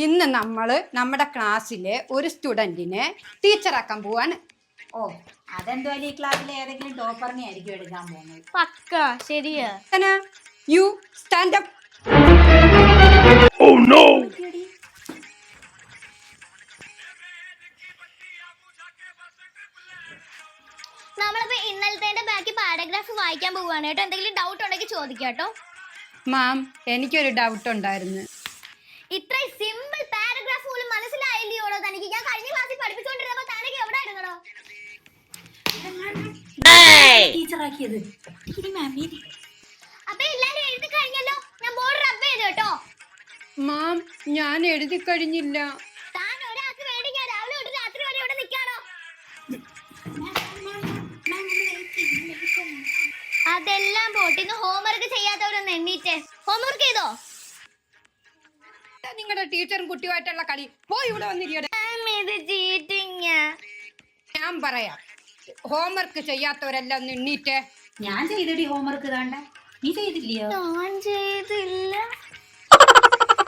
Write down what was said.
ഇന്ന് നമ്മുടെ ക്ലാസ്സിലെ ഒരു സ്റ്റുഡന്റിനെ ടീച്ചറാക്കാൻ പോവാണ്. ഓ, അതെന്തായാലും ഈ ക്ലാസ്സിലെ ഏതെങ്കിലും ടോപ്പറിനെ ആയിരിക്കും എടുക്കാൻ പോകുന്നത്. പക്കാ ശരിയാ. You stand up. Oh no! നമ്മളിപ്പോ ഇന്നലത്തെ ബാക്കി പാരഗ്രാഫ് വായിക്കാൻ പോവാണ് കേട്ടോ. എന്തെങ്കിലും ഡൗട്ട് ഉണ്ടെങ്കിൽ ചോദിക്കാം കേട്ടോ. മാം, എനിക്കൊരു ഡൗട്ട് ഉണ്ടായിരുന്നു. ഇത്ര സിമ്പിൾ പാരഗ്രാഫ് പോലും മനസ്സിലായില്ലയോടോ തനിക്ക്? ഞാൻ കഴിഞ്ഞ ക്ലാസ്സിൽ പഠിപ്പിച്ചോണ്ടിരുന്നപ്പോ തനിക്ക് എവിടെ ആയിരുന്നോ? ടീച്ചറാക്കിയത് അപ്പൊ എല്ലാരും എഴുതി കഴിഞ്ഞല്ലോ. ഞാൻ ബോർഡ് റബ്ബ് ചെയ്തു കേട്ടോ. മാം, ഞാൻ എഴുതി കഴിഞ്ഞില്ല. താൻ ഒരാൾക്ക് വേണ്ടി ഞാൻ രാവിലെ തൊട്ട് രാത്രി വരെ ഇവിടെ നിൽക്കാണോ? അതെല്ലാം പോട്ടിന്ന് ഹോംവർക്ക് ചെയ്യാത്തവരൊന്ന് എണ്ണീറ്റേ. ഹോംവർക്ക് ചെയ്തോ? നിങ്ങളുടെ ടീച്ചറും കുട്ടിയുമായിട്ടുള്ള കളി പോയി ഇവിടെ വന്നിരിക്കട്ടെ. ഞാൻ പറയാം, ഹോംവർക്ക് ചെയ്യാത്തവരെല്ലാം ഒന്ന് എണ്ണീറ്റേ. ഞാൻ ചെയ്തടി ഹോംവർക്ക്. താണ്ട നീ ചെയ്തില്ലയോ? ഞാൻ ചെയ്തില്ല.